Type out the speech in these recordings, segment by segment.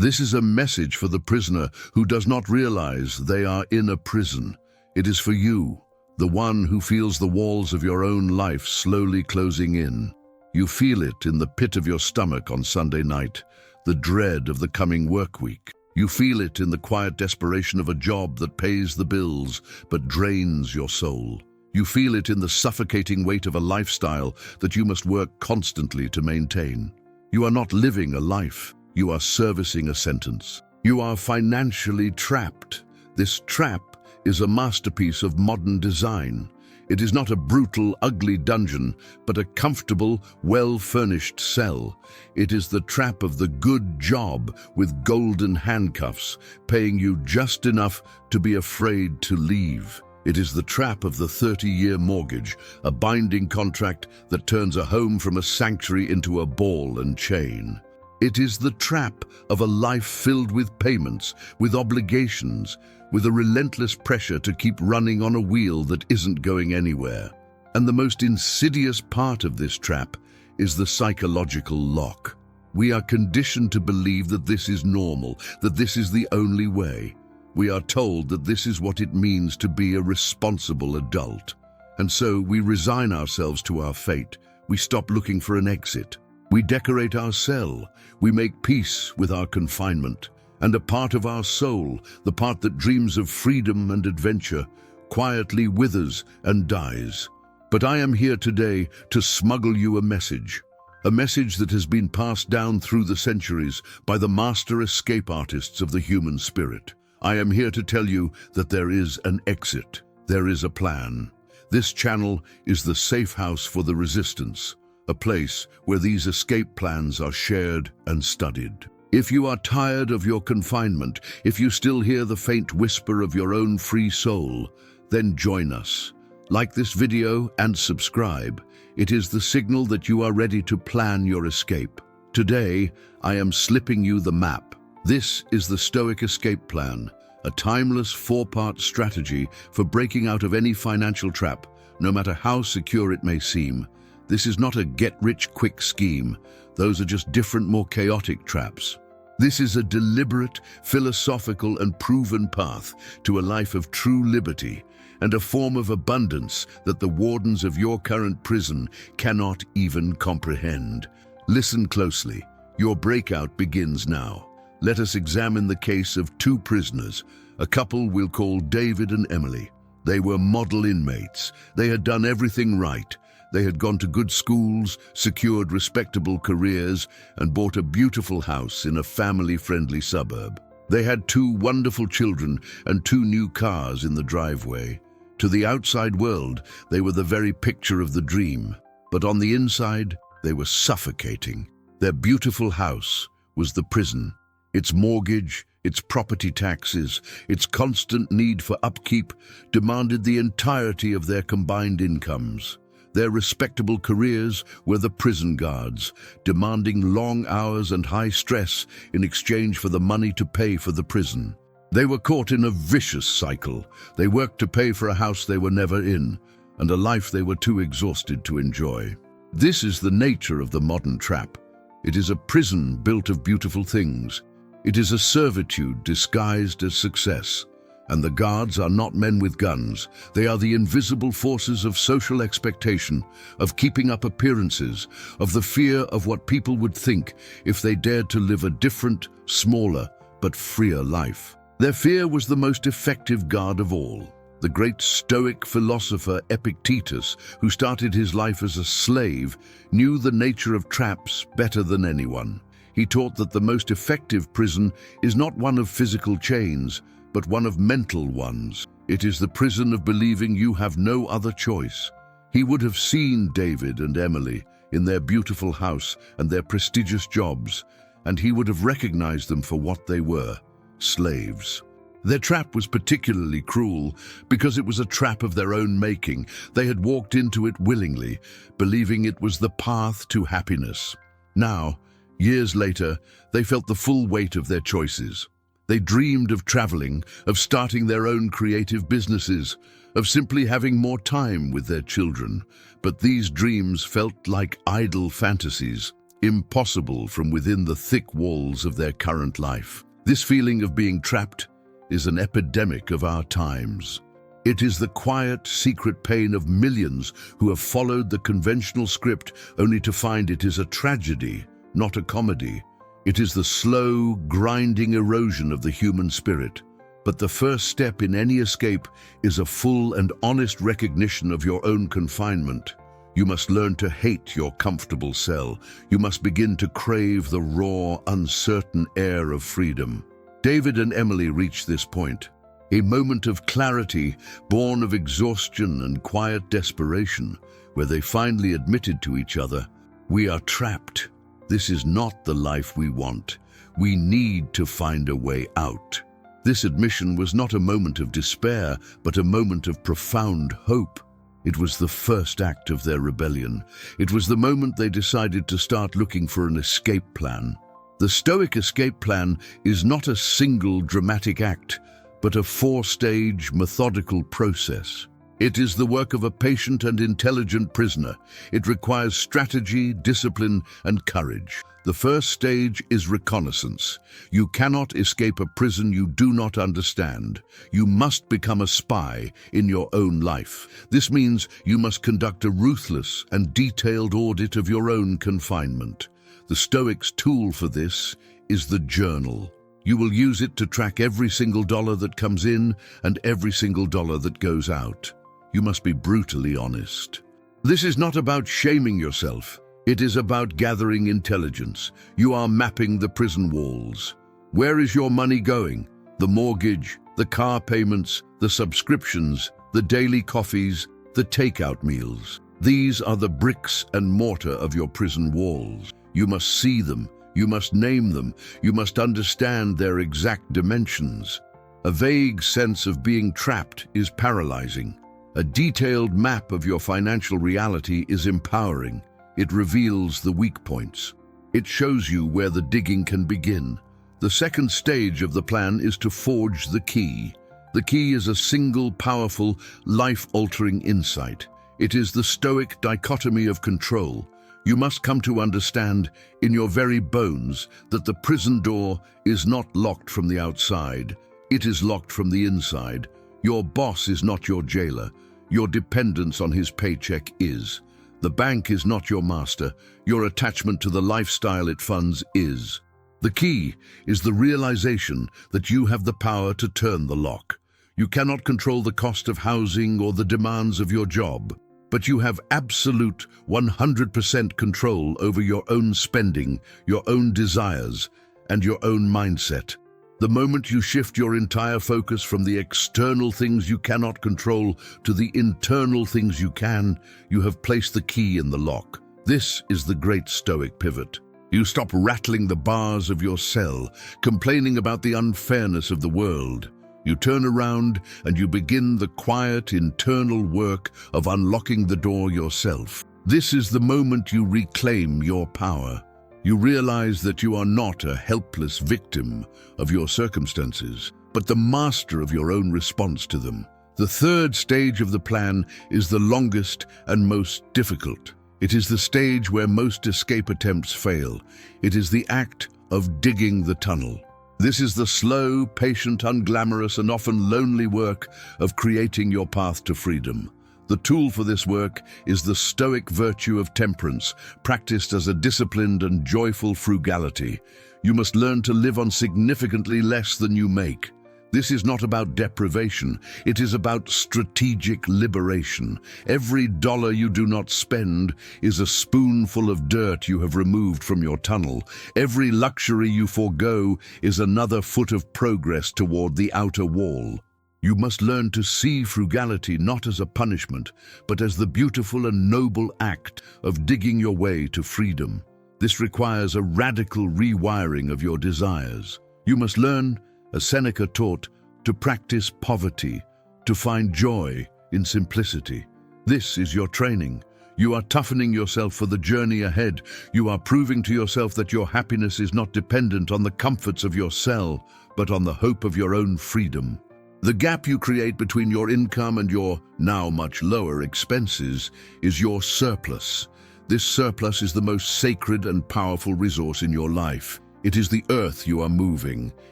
This is a message for the prisoner who does not realize they are in a prison. It is for you, the one who feels the walls of your own life slowly closing in. You feel it in the pit of your stomach on Sunday night, the dread of the coming work week. You feel it in the quiet desperation of a job that pays the bills but drains your soul. You feel it in the suffocating weight of a lifestyle that you must work constantly to maintain. You are not living a life. You are servicing a sentence. You are financially trapped. This trap is a masterpiece of modern design. It is not a brutal, ugly dungeon, but a comfortable, well-furnished cell. It is the trap of the good job with golden handcuffs, paying you just enough to be afraid to leave. It is the trap of the 30-year mortgage, a binding contract that turns a home from a sanctuary into a ball and chain. It is the trap of a life filled with payments, with obligations, with a relentless pressure to keep running on a wheel that isn't going anywhere. And the most insidious part of this trap is the psychological lock. We are conditioned to believe that this is normal, that this is the only way. We are told that this is what it means to be a responsible adult. And so we resign ourselves to our fate. We stop looking for an exit. We decorate our cell. We make peace with our confinement. And a part of our soul, the part that dreams of freedom and adventure, quietly withers and dies. But I am here today to smuggle you a message that has been passed down through the centuries by the master escape artists of the human spirit. I am here to tell you that there is an exit. There is a plan. This channel is the safe house for the resistance, a place where these escape plans are shared and studied. If you are tired of your confinement, if you still hear the faint whisper of your own free soul, then join us. Like this video and subscribe. It is the signal that you are ready to plan your escape. Today, I am slipping you the map. This is the Stoic escape plan, a timeless 4-part strategy for breaking out of any financial trap, no matter how secure it may seem. This is not a get-rich-quick scheme. Those are just different, more chaotic traps. This is a deliberate, philosophical, and proven path to a life of true liberty and a form of abundance that the wardens of your current prison cannot even comprehend. Listen closely. Your breakout begins now. Let us examine the case of 2 prisoners, a couple we'll call David and Emily. They were model inmates. They had done everything right. They had gone to good schools, secured respectable careers, and bought a beautiful house in a family-friendly suburb. They had 2 wonderful children and 2 new cars in the driveway. To the outside world, they were the very picture of the dream. But on the inside, they were suffocating. Their beautiful house was the prison. Its mortgage, its property taxes, its constant need for upkeep demanded the entirety of their combined incomes. Their respectable careers were the prison guards, demanding long hours and high stress in exchange for the money to pay for the prison. They were caught in a vicious cycle. They worked to pay for a house they were never in, and a life they were too exhausted to enjoy. This is the nature of the modern trap. It is a prison built of beautiful things. It is a servitude disguised as success. And the guards are not men with guns. They are the invisible forces of social expectation, of keeping up appearances, of the fear of what people would think if they dared to live a different, smaller, but freer life. Their fear was the most effective guard of all. The great Stoic philosopher Epictetus, who started his life as a slave, knew the nature of traps better than anyone. He taught that the most effective prison is not one of physical chains, but one of mental ones. It is the prison of believing you have no other choice. He would have seen David and Emily in their beautiful house and their prestigious jobs, and he would have recognized them for what they were, slaves. Their trap was particularly cruel because it was a trap of their own making. They had walked into it willingly, believing it was the path to happiness. Now, years later, they felt the full weight of their choices. They dreamed of traveling, of starting their own creative businesses, of simply having more time with their children. But these dreams felt like idle fantasies. impossible from within the thick walls of their current life. This feeling of being trapped is an epidemic of our times. It is the quiet, secret pain of millions who have followed the conventional script only to find it is a tragedy, not a comedy. It is the slow, grinding erosion of the human spirit. But the first step in any escape is a full and honest recognition of your own confinement. You must learn to hate your comfortable cell. You must begin to crave the raw, uncertain air of freedom. David and Emily reached this point, a moment of clarity born of exhaustion and quiet desperation, where they finally admitted to each other, "We are trapped. This is not the life we want. We need to find a way out." This admission was not a moment of despair, but a moment of profound hope. It was the first act of their rebellion. It was the moment they decided to start looking for an escape plan. The Stoic escape plan is not a single dramatic act, but a four-stage, methodical process. It is the work of a patient and intelligent prisoner. It requires strategy, discipline, and courage. The first stage is reconnaissance. You cannot escape a prison you do not understand. You must become a spy in your own life. This means you must conduct a ruthless and detailed audit of your own confinement. The Stoics' tool for this is the journal. You will use it to track every single dollar that comes in and every single dollar that goes out. You must be brutally honest. This is not about shaming yourself. It is about gathering intelligence. You are mapping the prison walls. Where is your money going? The mortgage, the car payments, the subscriptions, the daily coffees, the takeout meals. These are the bricks and mortar of your prison walls. You must see them. You must name them. You must understand their exact dimensions. A vague sense of being trapped is paralyzing. A detailed map of your financial reality is empowering. It reveals the weak points. It shows you where the digging can begin. The second stage of the plan is to forge the key. The key is a single, powerful, life-altering insight. It is the Stoic dichotomy of control. You must come to understand in your very bones that the prison door is not locked from the outside. It is locked from the inside. Your boss is not your jailer. Your dependence on his paycheck is. The bank is not your master. Your attachment to the lifestyle it funds is. The key is the realization that you have the power to turn the lock. You cannot control the cost of housing or the demands of your job, but you have absolute 100% control over your own spending, your own desires, and your own mindset. The moment you shift your entire focus from the external things you cannot control to the internal things you can, you have placed the key in the lock. This is the great Stoic pivot. You stop rattling the bars of your cell, complaining about the unfairness of the world. You turn around and you begin the quiet internal work of unlocking the door yourself. This is the moment you reclaim your power. You realize that you are not a helpless victim of your circumstances, but the master of your own response to them. The third stage of the plan is the longest and most difficult. It is the stage where most escape attempts fail. It is the act of digging the tunnel. This is the slow, patient, unglamorous, and often lonely work of creating your path to freedom. The tool for this work is the Stoic virtue of temperance, practiced as a disciplined and joyful frugality. You must learn to live on significantly less than you make. This is not about deprivation. It is about strategic liberation. Every dollar you do not spend is a spoonful of dirt you have removed from your tunnel. Every luxury you forego is another foot of progress toward the outer wall. You must learn to see frugality not as a punishment, but as the beautiful and noble act of digging your way to freedom. This requires a radical rewiring of your desires. You must learn, as Seneca taught, to practice poverty, to find joy in simplicity. This is your training. You are toughening yourself for the journey ahead. You are proving to yourself that your happiness is not dependent on the comforts of your cell, but on the hope of your own freedom. The gap you create between your income and your now much lower expenses is your surplus. This surplus is the most sacred and powerful resource in your life. It is the earth you are moving.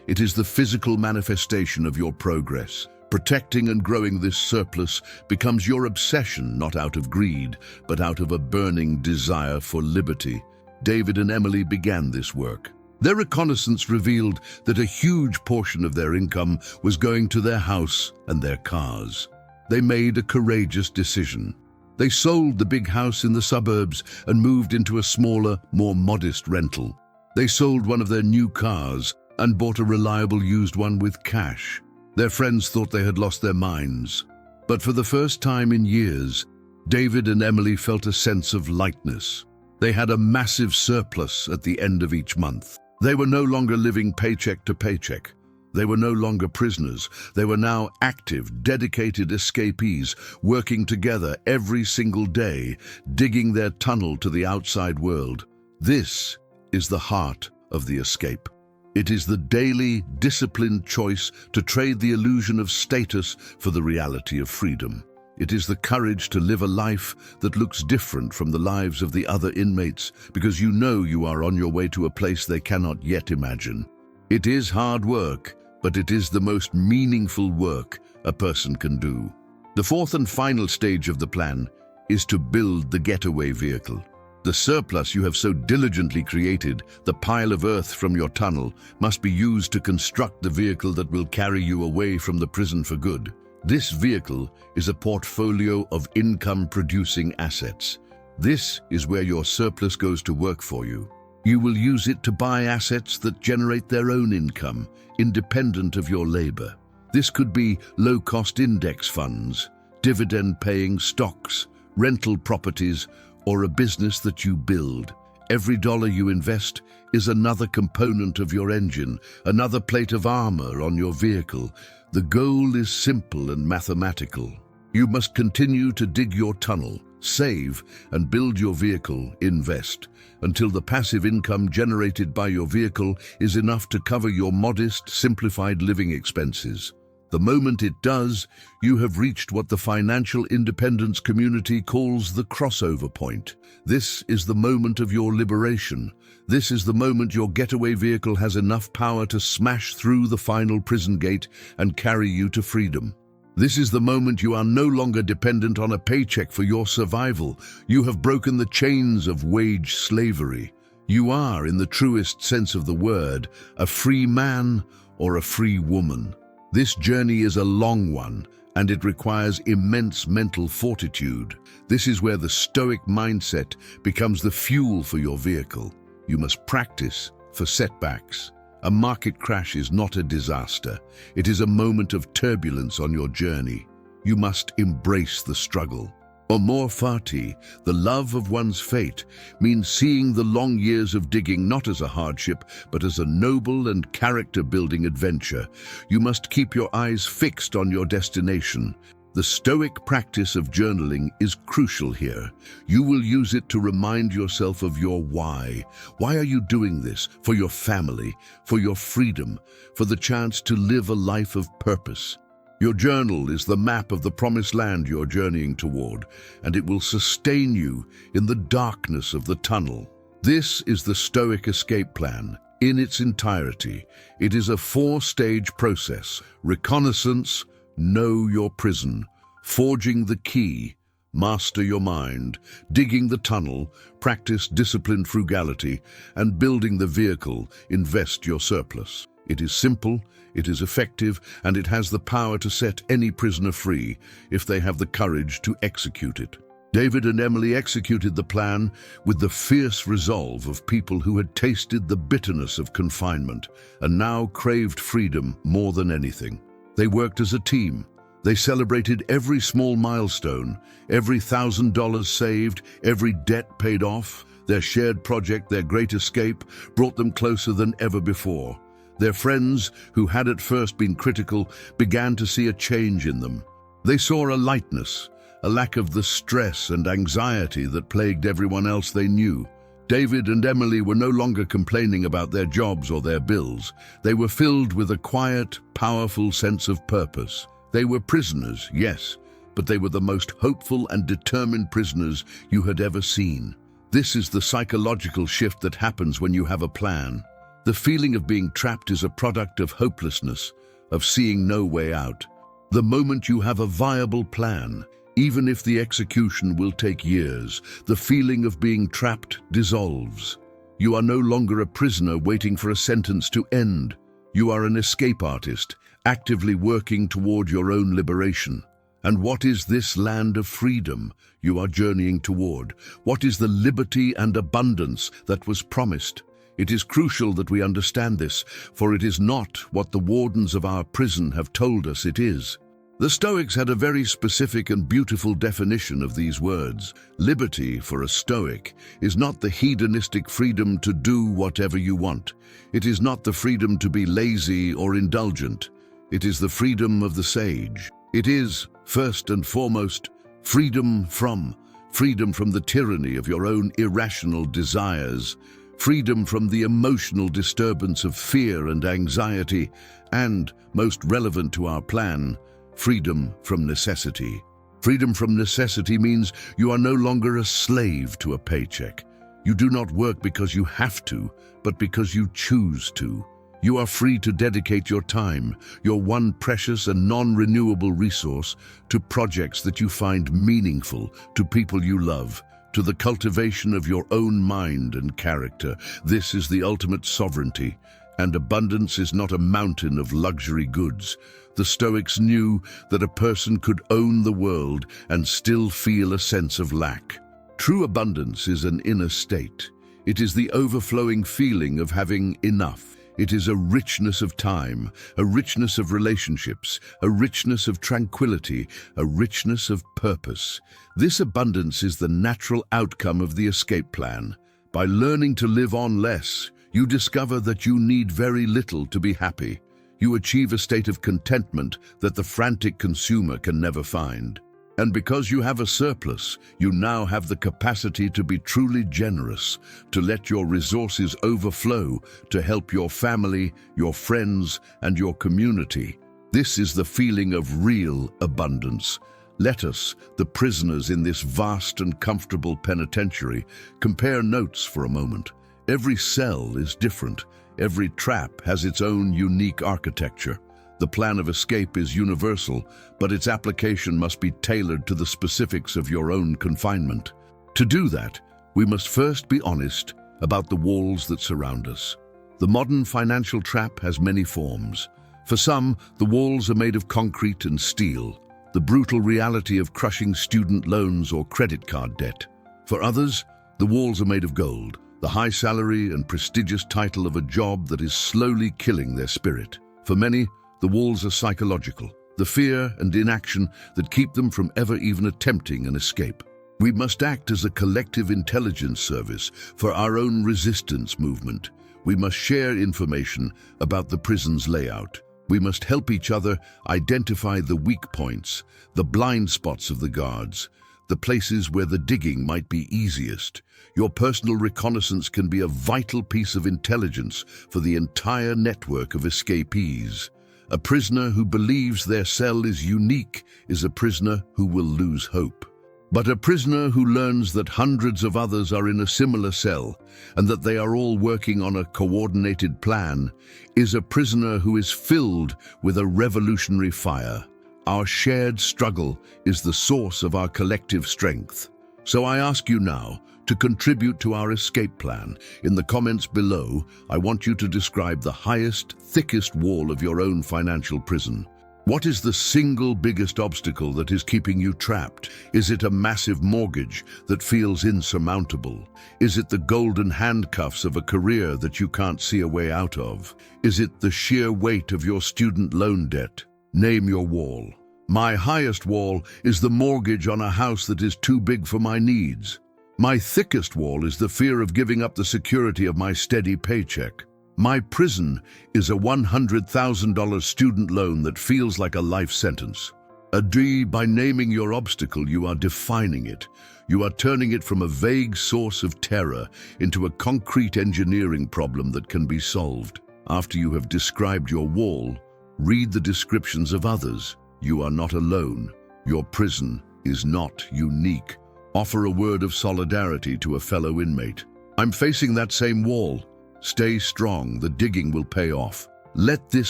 It is the physical manifestation of your progress. Protecting and growing this surplus becomes your obsession, not out of greed, but out of a burning desire for liberty. David and Emily began this work. Their reconnaissance revealed that a huge portion of their income was going to their house and their cars. They made a courageous decision. They sold the big house in the suburbs and moved into a smaller, more modest rental. They sold one of their new cars and bought a reliable used one with cash. Their friends thought they had lost their minds. But for the first time in years, David and Emily felt a sense of lightness. They had a massive surplus at the end of each month. They were no longer living paycheck to paycheck. They were no longer prisoners. They were now active, dedicated escapees, working together every single day, digging their tunnel to the outside world. This is the heart of the escape. It is the daily, disciplined choice to trade the illusion of status for the reality of freedom. It is the courage to live a life that looks different from the lives of the other inmates because you know you are on your way to a place they cannot yet imagine. It is hard work, but it is the most meaningful work a person can do. The fourth and final stage of the plan is to build the getaway vehicle. The surplus you have so diligently created, the pile of earth from your tunnel, must be used to construct the vehicle that will carry you away from the prison for good. This vehicle is a portfolio of income-producing assets. This is where your surplus goes to work for you. You will use it to buy assets that generate their own income, independent of your labor. This could be low-cost index funds, dividend-paying stocks, rental properties, or a business that you build. Every dollar you invest is another component of your engine, another plate of armor on your vehicle. The goal is simple and mathematical. You must continue to dig your tunnel, save, and build your vehicle, invest, until the passive income generated by your vehicle is enough to cover your modest, simplified living expenses. The moment it does, you have reached what the financial independence community calls the crossover point. This is the moment of your liberation. This is the moment your getaway vehicle has enough power to smash through the final prison gate and carry you to freedom. This is the moment you are no longer dependent on a paycheck for your survival. You have broken the chains of wage slavery. You are, in the truest sense of the word, a free man or a free woman. This journey is a long one, and it requires immense mental fortitude. This is where the Stoic mindset becomes the fuel for your vehicle. You must practice for setbacks. A market crash is not a disaster. It is a moment of turbulence on your journey. You must embrace the struggle. Amor fati, the love of one's fate, means seeing the long years of digging not as a hardship, but as a noble and character-building adventure. You must keep your eyes fixed on your destination. The Stoic practice of journaling is crucial here. You will use it to remind yourself of your why. Why are you doing this? For your family, for your freedom, for the chance to live a life of purpose. Your journal is the map of the promised land you're journeying toward, and it will sustain you in the darkness of the tunnel. This is the Stoic escape plan in its entirety. It is a four-stage process: reconnaissance, know your prison, forging the key, master your mind, digging the tunnel, practice disciplined frugality, and building the vehicle, invest your surplus. It is simple, it is effective, and it has the power to set any prisoner free if they have the courage to execute it. David and Emily executed the plan with the fierce resolve of people who had tasted the bitterness of confinement and now craved freedom more than anything. They worked as a team. They celebrated every small milestone, every $1,000 saved, every debt paid off. Their shared project, their great escape, brought them closer than ever before. Their friends, who had at first been critical, began to see a change in them. They saw a lightness, a lack of the stress and anxiety that plagued everyone else they knew. David and Emily were no longer complaining about their jobs or their bills. They were filled with a quiet, powerful sense of purpose. They were prisoners, yes, but they were the most hopeful and determined prisoners you had ever seen. This is the psychological shift that happens when you have a plan. The feeling of being trapped is a product of hopelessness, of seeing no way out. The moment you have a viable plan, even if the execution will take years, the feeling of being trapped dissolves. You are no longer a prisoner waiting for a sentence to end. You are an escape artist, actively working toward your own liberation. And what is this land of freedom you are journeying toward? What is the liberty and abundance that was promised? It is crucial that we understand this, for it is not what the wardens of our prison have told us it is. The Stoics had a very specific and beautiful definition of these words. Liberty, for a Stoic, is not the hedonistic freedom to do whatever you want. It is not the freedom to be lazy or indulgent. It is the freedom of the sage. It is, first and foremost, freedom from the tyranny of your own irrational desires, freedom from the emotional disturbance of fear and anxiety, and, most relevant to our plan, freedom from necessity. Freedom from necessity means you are no longer a slave to a paycheck. You do not work because you have to, but because you choose to. You are free to dedicate your time, your one precious and non-renewable resource, to projects that you find meaningful, to people you love, to the cultivation of your own mind and character. This is the ultimate sovereignty, and abundance is not a mountain of luxury goods. The Stoics knew that a person could own the world and still feel a sense of lack. True abundance is an inner state. It is the overflowing feeling of having enough. It is a richness of time, a richness of relationships, a richness of tranquility, a richness of purpose. This abundance is the natural outcome of the escape plan. By learning to live on less, you discover that you need very little to be happy. You achieve a state of contentment that the frantic consumer can never find. And because you have a surplus, you now have the capacity to be truly generous, to let your resources overflow, to help your family, your friends, and your community. This is the feeling of real abundance. Let us, the prisoners in this vast and comfortable penitentiary, compare notes for a moment. Every cell is different. Every trap has its own unique architecture. The plan of escape is universal, but its application must be tailored to the specifics of your own confinement. To do that, we must first be honest about the walls that surround us. The modern financial trap has many forms. For some, the walls are made of concrete and steel, the brutal reality of crushing student loans or credit card debt. For others, the walls are made of gold, the high salary and prestigious title of a job that is slowly killing their spirit. For many, the walls are psychological, the fear and inaction that keep them from ever even attempting an escape. We must act as a collective intelligence service for our own resistance movement. We must share information about the prison's layout. We must help each other identify the weak points, the blind spots of the guards, the places where the digging might be easiest. Your personal reconnaissance can be a vital piece of intelligence for the entire network of escapees. A prisoner who believes their cell is unique is a prisoner who will lose hope. But a prisoner who learns that hundreds of others are in a similar cell and that they are all working on a coordinated plan is a prisoner who is filled with a revolutionary fire. Our shared struggle is the source of our collective strength. So I ask you now to contribute to our escape plan. In the comments below, I want you to describe the highest, thickest wall of your own financial prison. What is the single biggest obstacle that is keeping you trapped? Is it a massive mortgage that feels insurmountable? Is it the golden handcuffs of a career that you can't see a way out of? Is it the sheer weight of your student loan debt? Name your wall. My highest wall is the mortgage on a house that is too big for my needs. My thickest wall is the fear of giving up the security of my steady paycheck. My prison is a $100,000 student loan that feels like a life sentence. By naming your obstacle, you are defining it. You are turning it from a vague source of terror into a concrete engineering problem that can be solved. After you have described your wall, read the descriptions of others. You are not alone. Your prison is not unique. Offer a word of solidarity to a fellow inmate. I'm facing that same wall. Stay strong, the digging will pay off. Let this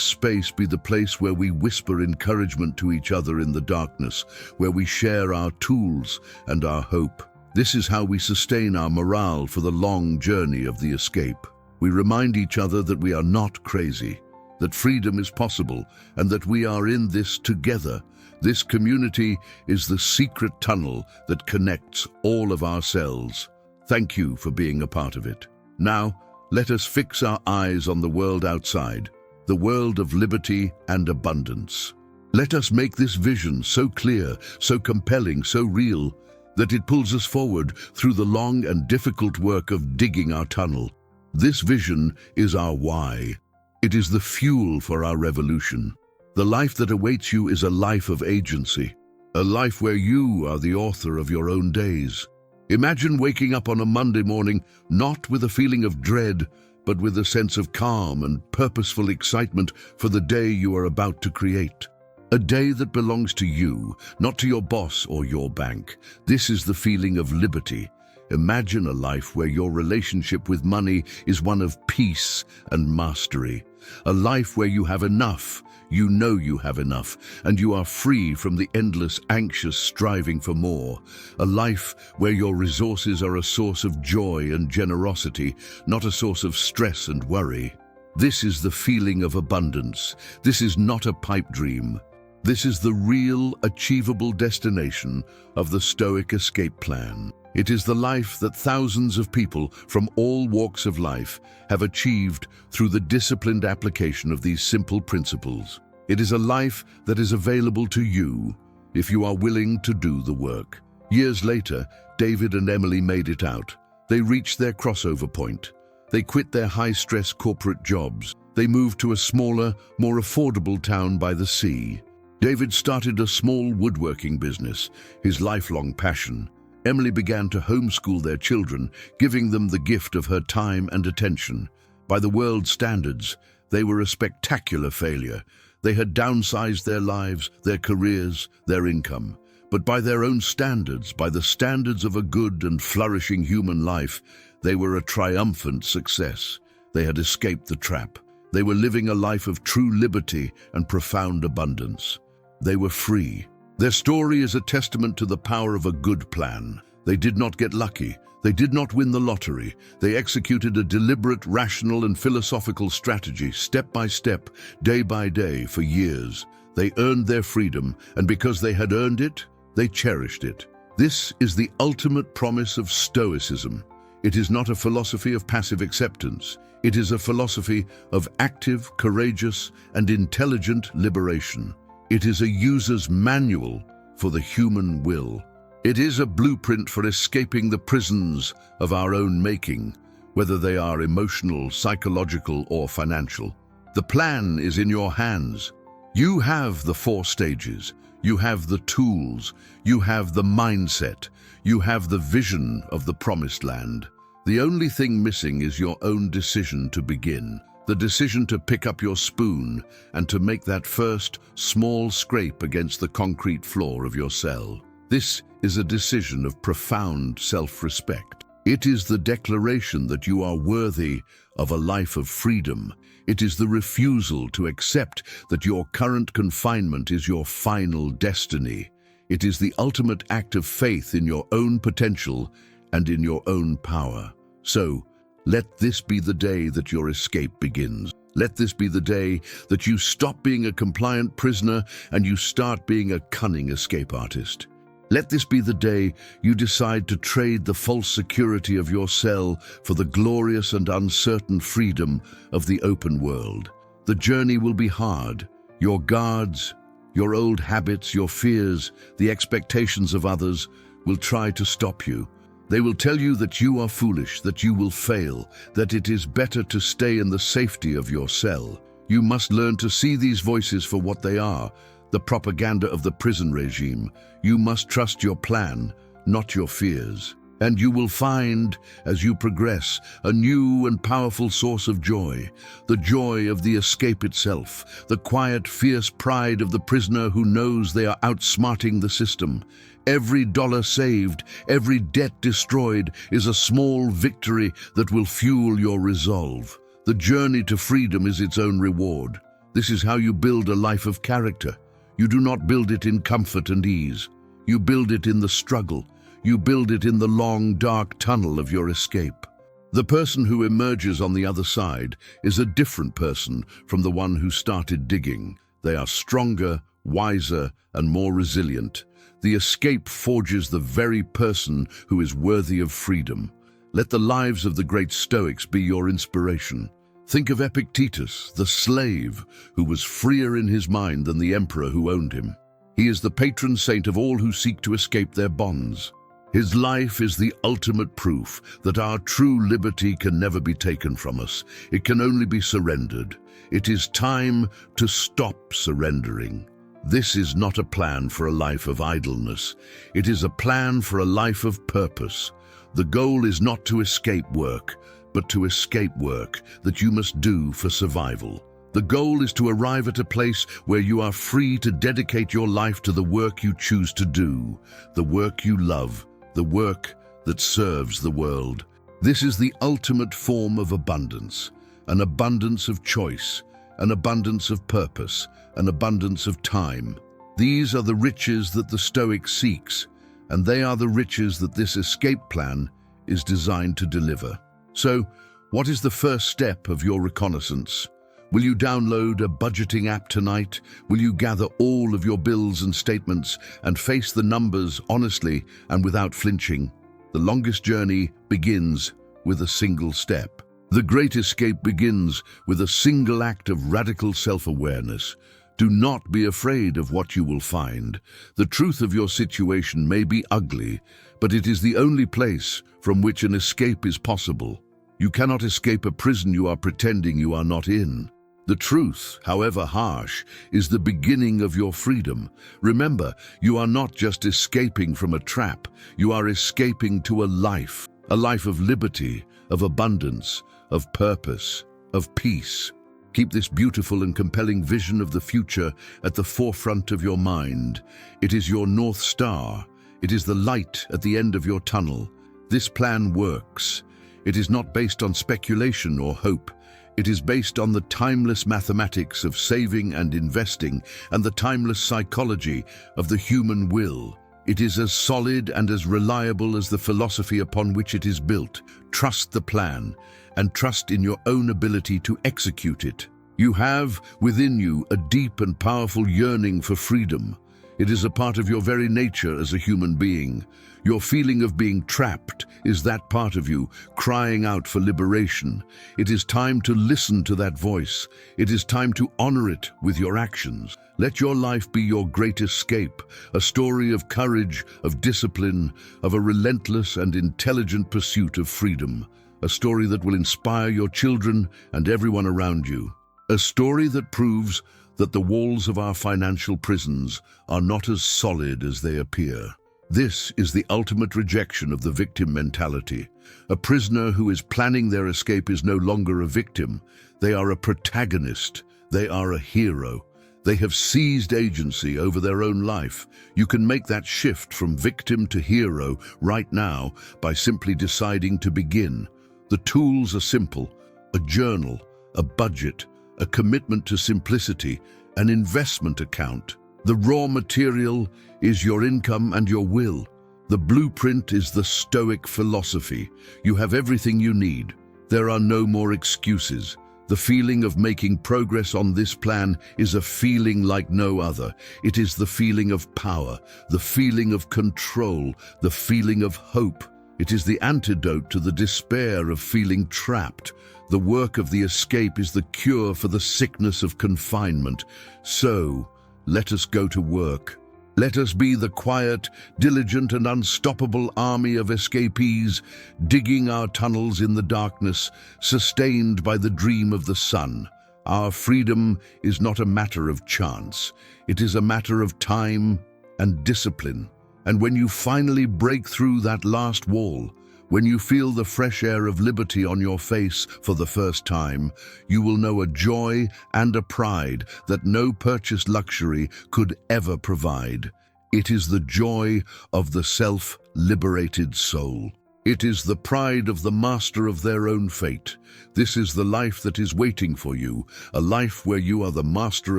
space be the place where we whisper encouragement to each other in the darkness, where we share our tools and our hope. This is how we sustain our morale for the long journey of the escape. We remind each other that we are not crazy, that freedom is possible, and that we are in this together. This community is the secret tunnel that connects all of our cells. Thank you for being a part of it. Now, let us fix our eyes on the world outside, the world of liberty and abundance. Let us make this vision so clear, so compelling, so real, that it pulls us forward through the long and difficult work of digging our tunnel. This vision is our why. It is the fuel for our revolution. The life that awaits you is a life of agency, a life where you are the author of your own days. Imagine waking up on a Monday morning not with a feeling of dread, but with a sense of calm and purposeful excitement for the day you are about to create. A day that belongs to you, not to your boss or your bank. This is the feeling of liberty. Imagine a life where your relationship with money is one of peace and mastery. A life where you have enough, you know you have enough, and you are free from the endless, anxious striving for more. A life where your resources are a source of joy and generosity, not a source of stress and worry. This is the feeling of abundance. This is not a pipe dream. This is the real, achievable destination of the Stoic escape plan. It is the life that thousands of people from all walks of life have achieved through the disciplined application of these simple principles. It is a life that is available to you if you are willing to do the work. Years later, David and Emily made it out. They reached their crossover point. They quit their high-stress corporate jobs. They moved to a smaller, more affordable town by the sea. David started a small woodworking business, his lifelong passion. Emily began to homeschool their children, giving them the gift of her time and attention. By the world's standards, they were a spectacular failure. They had downsized their lives, their careers, their income. But by their own standards, by the standards of a good and flourishing human life, they were a triumphant success. They had escaped the trap. They were living a life of true liberty and profound abundance. They were free. Their story is a testament to the power of a good plan. They did not get lucky. They did not win the lottery. They executed a deliberate, rational, and philosophical strategy, step by step, day by day, for years. They earned their freedom, and because they had earned it, they cherished it. This is the ultimate promise of Stoicism. It is not a philosophy of passive acceptance. It is a philosophy of active, courageous, and intelligent liberation. It is a user's manual for the human will. It is a blueprint for escaping the prisons of our own making, whether they are emotional, psychological, or financial. The plan is in your hands. You have the 4 stages. You have the tools. You have the mindset. You have the vision of the promised land. The only thing missing is your own decision to begin. The decision to pick up your spoon and to make that first small scrape against the concrete floor of your cell. This is a decision of profound self-respect. It is the declaration that you are worthy of a life of freedom. It is the refusal to accept that your current confinement is your final destiny. It is the ultimate act of faith in your own potential and in your own power. So, let this be the day that your escape begins. Let this be the day that you stop being a compliant prisoner and you start being a cunning escape artist. Let this be the day you decide to trade the false security of your cell for the glorious and uncertain freedom of the open world. The journey will be hard. Your guards, your old habits, your fears, the expectations of others will try to stop you. They will tell you that you are foolish, that you will fail, that it is better to stay in the safety of your cell. You must learn to see these voices for what they are, the propaganda of the prison regime. You must trust your plan, not your fears. And you will find, as you progress, a new and powerful source of joy, the joy of the escape itself, the quiet, fierce pride of the prisoner who knows they are outsmarting the system. Every dollar saved, every debt destroyed is a small victory that will fuel your resolve. The journey to freedom is its own reward. This is how you build a life of character. You do not build it in comfort and ease. You build it in the struggle. You build it in the long, dark tunnel of your escape. The person who emerges on the other side is a different person from the one who started digging. They are stronger, wiser, and more resilient. The escape forges the very person who is worthy of freedom. Let the lives of the great Stoics be your inspiration. Think of Epictetus, the slave, who was freer in his mind than the emperor who owned him. He is the patron saint of all who seek to escape their bonds. His life is the ultimate proof that our true liberty can never be taken from us. It can only be surrendered. It is time to stop surrendering. This is not a plan for a life of idleness. It is a plan for a life of purpose. The goal is not to escape work, but to escape work that you must do for survival. The goal is to arrive at a place where you are free to dedicate your life to the work you choose to do, the work you love, the work that serves the world. This is the ultimate form of abundance, an abundance of choice, an abundance of purpose, an abundance of time. These are the riches that the Stoic seeks, and they are the riches that this escape plan is designed to deliver. So, what is the first step of your reconnaissance? Will you download a budgeting app tonight? Will you gather all of your bills and statements and face the numbers honestly and without flinching? The longest journey begins with a single step. The great escape begins with a single act of radical self-awareness. Do not be afraid of what you will find. The truth of your situation may be ugly, but it is the only place from which an escape is possible. You cannot escape a prison you are pretending you are not in. The truth, however harsh, is the beginning of your freedom. Remember, you are not just escaping from a trap, you are escaping to a life of liberty, of abundance, of purpose, of peace. Keep this beautiful and compelling vision of the future at the forefront of your mind. It is your North Star. It is the light at the end of your tunnel. This plan works. It is not based on speculation or hope. It is based on the timeless mathematics of saving and investing and the timeless psychology of the human will. It is as solid and as reliable as the philosophy upon which it is built. Trust the plan and trust in your own ability to execute it. You have within you a deep and powerful yearning for freedom. It is a part of your very nature as a human being. Your feeling of being trapped is that part of you crying out for liberation. It is time to listen to that voice. It is time to honor it with your actions. Let your life be your great escape, a story of courage, of discipline, of a relentless and intelligent pursuit of freedom. A story that will inspire your children and everyone around you. A story that proves that the walls of our financial prisons are not as solid as they appear. This is the ultimate rejection of the victim mentality. A prisoner who is planning their escape is no longer a victim. They are a protagonist. They are a hero. They have seized agency over their own life. You can make that shift from victim to hero right now by simply deciding to begin. The tools are simple: a journal, a budget, a commitment to simplicity, an investment account. The raw material is your income and your will. The blueprint is the Stoic philosophy. You have everything you need. There are no more excuses. The feeling of making progress on this plan is a feeling like no other. It is the feeling of power, the feeling of control, the feeling of hope. It is the antidote to the despair of feeling trapped. The work of the escape is the cure for the sickness of confinement. So, let us go to work. Let us be the quiet, diligent, and unstoppable army of escapees, digging our tunnels in the darkness, sustained by the dream of the sun. Our freedom is not a matter of chance. It is a matter of time and discipline. And when you finally break through that last wall, when you feel the fresh air of liberty on your face for the first time, you will know a joy and a pride that no purchased luxury could ever provide. It is the joy of the self-liberated soul. It is the pride of the master of their own fate. This is the life that is waiting for you, a life where you are the master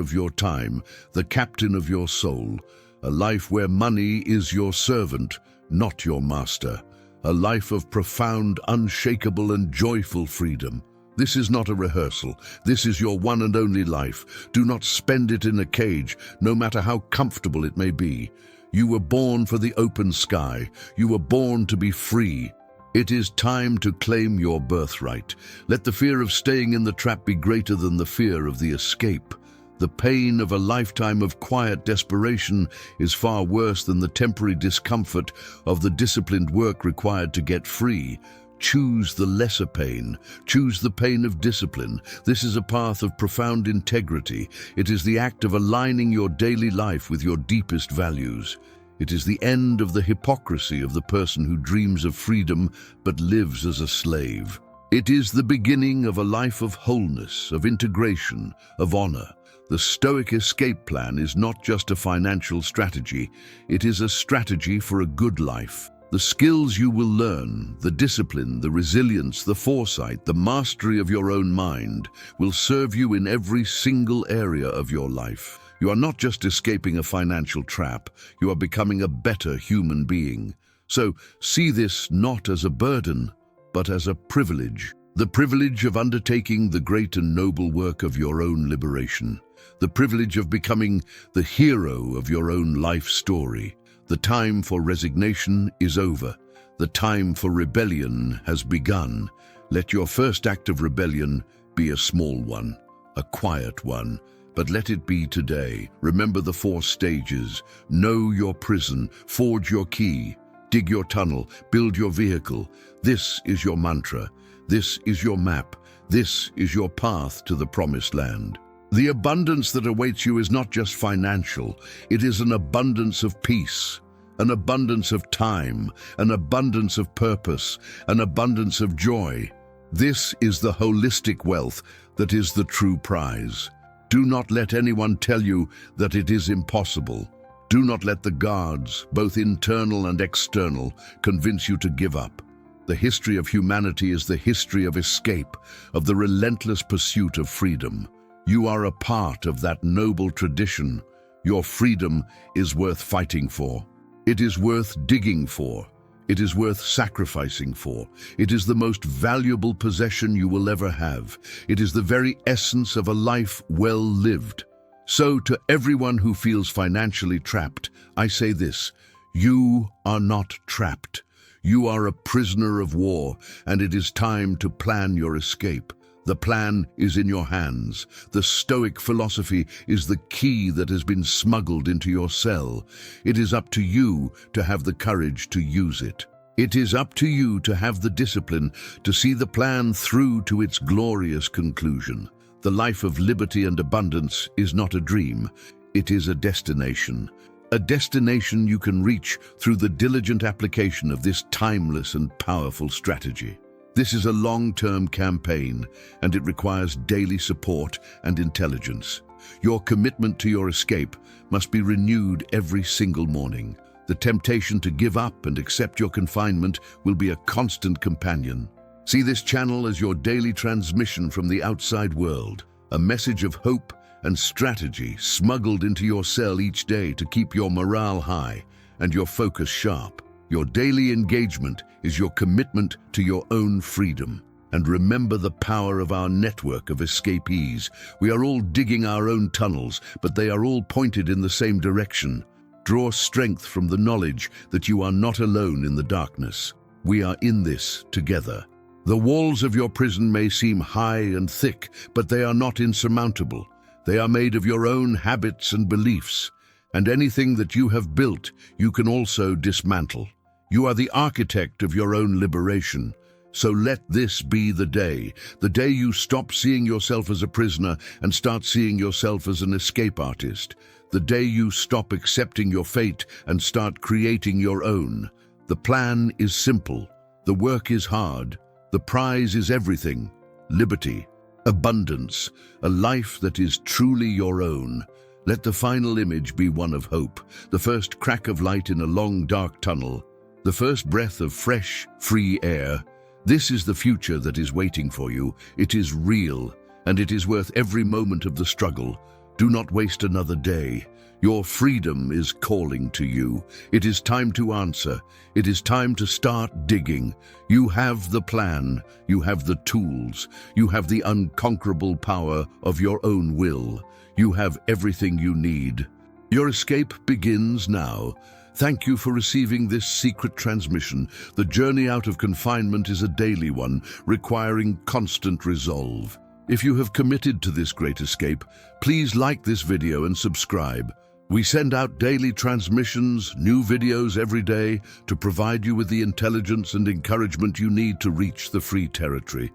of your time, the captain of your soul, a life where money is your servant, not your master. A life of profound, unshakable and joyful freedom. This is not a rehearsal. This is your one and only life. Do not spend it in a cage, no matter how comfortable it may be. You were born for the open sky. You were born to be free. It is time to claim your birthright. Let the fear of staying in the trap be greater than the fear of the escape. The pain of a lifetime of quiet desperation is far worse than the temporary discomfort of the disciplined work required to get free. Choose the lesser pain. Choose the pain of discipline. This is a path of profound integrity. It is the act of aligning your daily life with your deepest values. It is the end of the hypocrisy of the person who dreams of freedom but lives as a slave. It is the beginning of a life of wholeness, of integration, of honor. The Stoic escape plan is not just a financial strategy, it is a strategy for a good life. The skills you will learn, the discipline, the resilience, the foresight, the mastery of your own mind will serve you in every single area of your life. You are not just escaping a financial trap, you are becoming a better human being. So see this not as a burden, but as a privilege. The privilege of undertaking the great and noble work of your own liberation. The privilege of becoming the hero of your own life story. The time for resignation is over. The time for rebellion has begun. Let your first act of rebellion be a small one, a quiet one, but let it be today. Remember the 4 stages. Know your prison, forge your key, dig your tunnel, build your vehicle. This is your mantra. This is your map. This is your path to the promised land. The abundance that awaits you is not just financial. It is an abundance of peace, an abundance of time, an abundance of purpose, an abundance of joy. This is the holistic wealth that is the true prize. Do not let anyone tell you that it is impossible. Do not let the guards, both internal and external, convince you to give up. The history of humanity is the history of escape, of the relentless pursuit of freedom. You are a part of that noble tradition. Your freedom is worth fighting for. It is worth digging for. It is worth sacrificing for. It is the most valuable possession you will ever have. It is the very essence of a life well lived. So to everyone who feels financially trapped, I say this: you are not trapped. You are a prisoner of war, and it is time to plan your escape. The plan is in your hands. The Stoic philosophy is the key that has been smuggled into your cell. It is up to you to have the courage to use it. It is up to you to have the discipline to see the plan through to its glorious conclusion. The life of liberty and abundance is not a dream. It is a destination. A destination you can reach through the diligent application of this timeless and powerful strategy. This is a long-term campaign, and it requires daily support and intelligence. Your commitment to your escape must be renewed every single morning. The temptation to give up and accept your confinement will be a constant companion. See this channel as your daily transmission from the outside world, a message of hope and strategy smuggled into your cell each day to keep your morale high and your focus sharp. Your daily engagement is your commitment to your own freedom. And remember the power of our network of escapees. We are all digging our own tunnels, but they are all pointed in the same direction. Draw strength from the knowledge that you are not alone in the darkness. We are in this together. The walls of your prison may seem high and thick, but they are not insurmountable. They are made of your own habits and beliefs, and anything that you have built, you can also dismantle. You are the architect of your own liberation, So let this be the day you stop seeing yourself as a prisoner and start seeing yourself as an escape artist. The day you stop accepting your fate and start creating your own. The plan is simple. The work is hard. The prize is everything. Liberty, abundance, a life that is truly your own. Let the final image be one of hope, the first crack of light in a long, dark tunnel, the first breath of fresh, free air. This is the future that is waiting for you. It is real, and it is worth every moment of the struggle. Do not waste another day. Your freedom is calling to you. It is time to answer. It is time to start digging. You have the plan. You have the tools. You have the unconquerable power of your own will. You have everything you need. Your escape begins now. Thank you for receiving this secret transmission. The journey out of confinement is a daily one, requiring constant resolve. If you have committed to this great escape, please like this video and subscribe. We send out daily transmissions, new videos every day, to provide you with the intelligence and encouragement you need to reach the free territory.